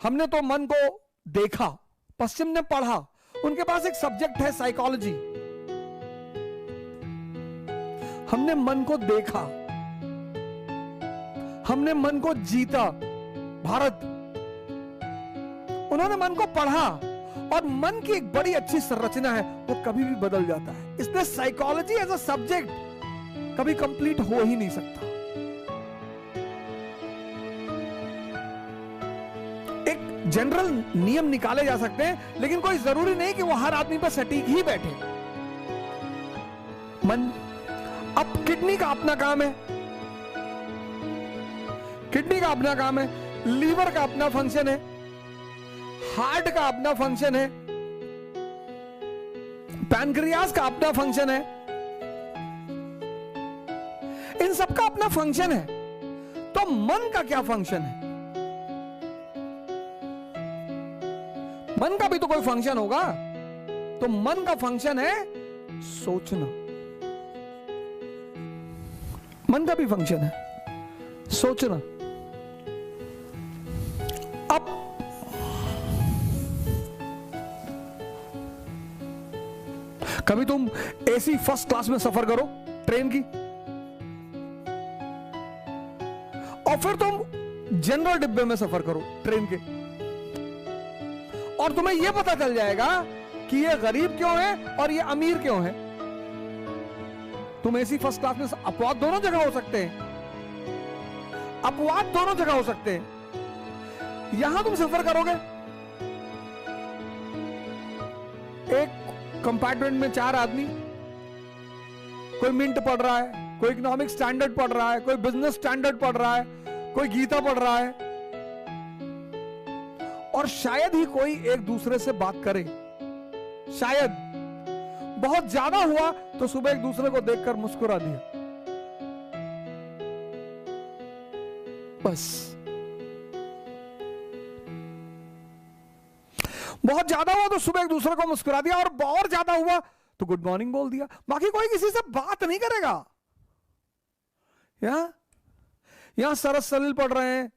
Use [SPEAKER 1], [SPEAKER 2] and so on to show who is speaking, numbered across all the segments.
[SPEAKER 1] हमने तो मन को देखा, पश्चिम ने पढ़ा। उनके पास एक सब्जेक्ट है साइकोलॉजी। हमने मन को देखा, हमने मन को जीता। भारत, उन्होंने मन को पढ़ा, और मन की एक बड़ी अच्छी संरचना है, वो कभी भी बदल जाता है। इसलिए साइकोलॉजी एज अ सब्जेक्ट कभी कंप्लीट हो ही नहीं सकता। एक जनरल नियम निकाले जा सकते हैं, लेकिन कोई जरूरी नहीं कि वो हर आदमी पर सटीक ही बैठे। मन, अब किडनी का अपना काम है, किडनी का अपना काम है, लीवर का अपना फंक्शन है, हार्ट का अपना फंक्शन है, पैनक्रियास का अपना फंक्शन है। इन सबका अपना फंक्शन है। तो मन का क्या फंक्शन है? मन का भी तो कोई फंक्शन होगा। तो मन का फंक्शन है सोचना। मन का भी फंक्शन है सोचना। अब कभी तुम एसी फर्स्ट क्लास में सफर करो ट्रेन की, और फिर तुम जनरल डिब्बे में सफर करो ट्रेन के, और तुम्हें यह पता चल जाएगा कि ये गरीब क्यों है और ये अमीर क्यों है। तुम एसी फर्स्ट क्लास में, अपवाद दोनों जगह हो सकते हैं, अपवाद दोनों जगह हो सकते हैं। यहां तुम सफर करोगे, एक कंपार्टमेंट में 4 आदमी, कोई मिंट पढ़ रहा है, कोई इकोनॉमिक स्टैंडर्ड पढ़ रहा है, कोई बिजनेस स्टैंडर्ड पढ़ रहा है, कोई गीता पढ़ रहा है, और शायद ही कोई एक दूसरे से बात करे। शायद बहुत ज्यादा हुआ तो सुबह एक दूसरे को देखकर मुस्कुरा दिया, बस। बहुत ज्यादा हुआ तो सुबह एक दूसरे को मुस्कुरा दिया, और ज्यादा हुआ तो गुड मॉर्निंग बोल दिया। बाकी कोई किसी से बात नहीं करेगा। यहां सरस सलील पढ़ रहे हैं,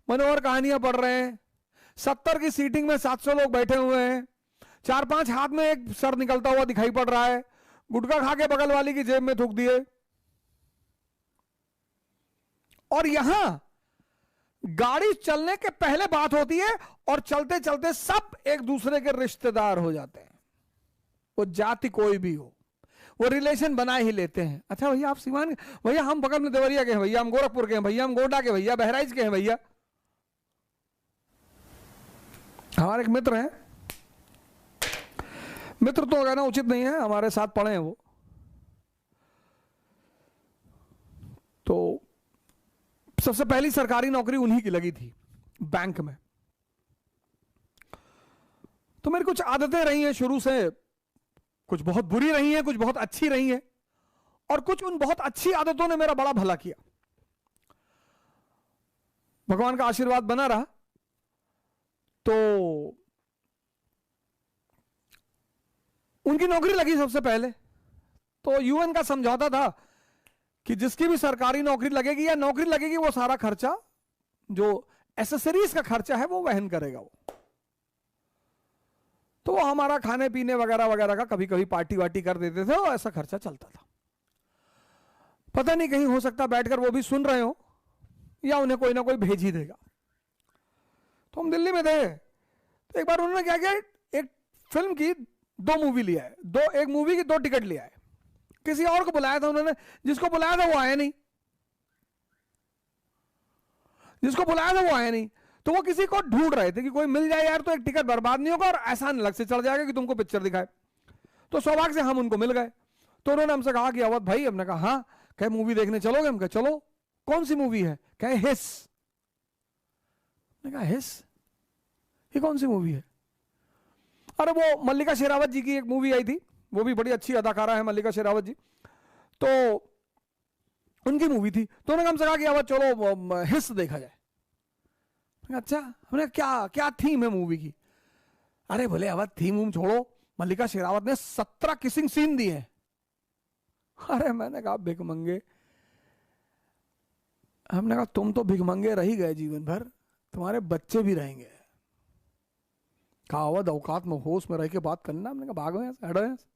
[SPEAKER 1] मनोहर कहानियां पढ़ रहे हैं, 70 की सीटिंग में 700 लोग बैठे हुए हैं, 4-5 हाथ में एक सर निकलता हुआ दिखाई पड़ रहा है, गुटखा खा के बगल वाली की जेब में थूक दिए। और यहां गाड़ी चलने के पहले बात होती है, और चलते चलते सब एक दूसरे के रिश्तेदार हो जाते हैं। वो जाति कोई भी हो, वो रिलेशन बना ही लेते हैं। अच्छा भैया आप सीवान, भैया हम बगल में देवरिया के हैं, भैया हम गोरखपुर के हैं, भैया हम गोंडा के, भैया बहराइच के हैं। भैया हमारे एक मित्र हैं, मित्र तो कहना उचित नहीं है, हमारे साथ पढ़े हैं वो, तो सबसे पहली सरकारी नौकरी उन्हीं की लगी थी बैंक में। तो मेरी कुछ आदतें रही हैं शुरू से, कुछ बहुत बुरी रही हैं, कुछ बहुत अच्छी रही हैं, और कुछ उन बहुत अच्छी आदतों ने मेरा बड़ा भला किया। भगवान का आशीर्वाद बना रहा। तो उनकी नौकरी लगी सबसे पहले। तो यूएन का समझौता था कि जिसकी भी सरकारी नौकरी लगेगी या नौकरी लगेगी, वो सारा खर्चा, जो एसेसरीज का खर्चा है, वो वहन करेगा वो। तो वो हमारा खाने पीने वगैरह वगैरह का कभी कभी पार्टी वार्टी कर देते थे, और ऐसा खर्चा चलता था। पता नहीं कहीं हो सकता बैठकर वो भी सुन रहे हो, या उन्हें कोई ना कोई भेज ही देगा। तो हम दिल्ली में थे, तो एक बार उन्होंने क्या किया, एक फिल्म की 2 मूवी लिया है, एक मूवी की 2 टिकट लिया है। किसी और को बुलाया था उन्होंने, जिसको बुलाया था वो आया नहीं, जिसको बुलाया था वो आया नहीं। तो वो किसी को ढूंढ रहे थे कि कोई मिल जाए यार, तो एक टिकट बर्बाद नहीं होगा और आसान अलग से चढ़ जाएगा कि तुमको पिक्चर दिखाए। तो सौभाग्य से हम उनको मिल गए। तो उन्होंने हमसे कहा कि अवध भाई, हमने कहा हाँ, कहे मूवी देखने चलोगे? हम कहे चलो। कौन सी मूवी है? कहे हिस। मैंने कहा हिस, ये कौन सी मूवी है? अरे वो मल्लिका शेरावत जी की एक मूवी आई थी, वो भी बड़ी अच्छी अदाकारा है मल्लिका शेरावत जी, तो उनकी मूवी थी। तो उन्होंने हमसे कहा कि अवध चलो हिस देखा जाए। अच्छा, हमने क्या क्या थीम है मूवी की? अरे बोले अवध थीम छोड़ो, मल्लिका शेरावत ने 17 किसिंग सीन दिए हैं। अरे मैंने कहा भिखमंगे, हमने कहा तुम तो भिखमंगे रह ही गए जीवन भर, तुम्हारे बच्चे भी रहेंगे। कहावत औकात में होश में रह के बात करना। हमने कहा भागो यहां से, हटो यहां से।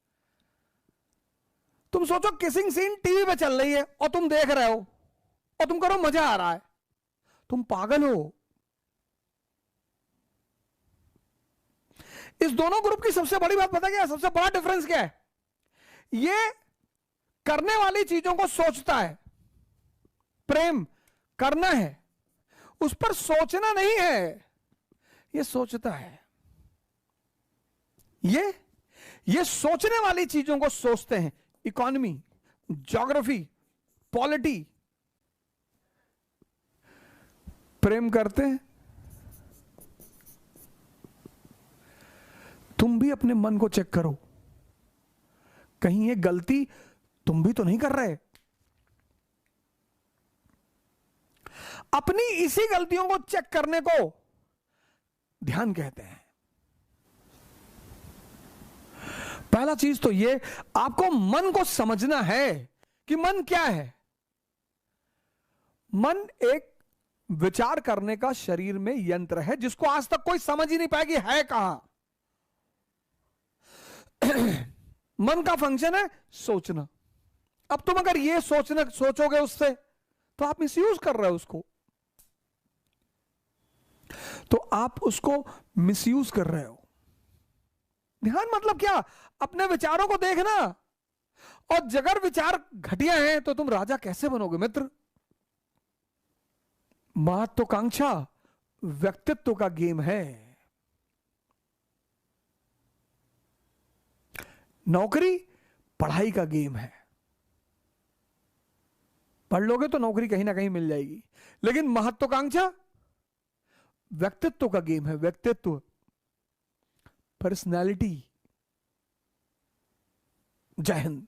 [SPEAKER 1] तुम सोचो किसिंग सीन टीवी पे चल रही है और तुम देख रहे हो और तुम करो मजा आ रहा है, तुम पागल हो। इस दोनों ग्रुप की सबसे बड़ी बात पता क्या है, सबसे बड़ा डिफरेंस क्या है? ये करने वाली चीजों को सोचता है, प्रेम करना है, उस पर सोचना नहीं है, ये सोचता है। ये सोचने वाली चीजों को सोचते हैं। Economy, geography, polity. प्रेम करते हैं। तुम भी अपने मन को चेक करो, कहीं ये गलती तुम भी तो नहीं कर रहे। अपनी इसी गलतियों को चेक करने को ध्यान कहते हैं। पहला चीज तो ये, आपको मन को समझना है कि मन क्या है। मन एक विचार करने का शरीर में यंत्र है जिसको आज तक कोई समझ ही नहीं पाया कि है कहां। मन का फंक्शन है सोचना। अब तुम अगर ये सोचोगे उससे, तो आप मिसयूज कर रहे हो उसको, तो आप उसको मिसयूज कर रहे हो। ध्यान मतलब क्या? अपने विचारों को देखना। और अगर विचार घटिया हैं तो तुम राजा कैसे बनोगे मित्र? महत्वाकांक्षा व्यक्तित्व का गेम है। नौकरी पढ़ाई का गेम है। पढ़ लोगे तो नौकरी कहीं ना कहीं मिल जाएगी, लेकिन महत्वाकांक्षा व्यक्तित्व का गेम है। व्यक्तित्व, पर्सनैलिटी। जय हिंद।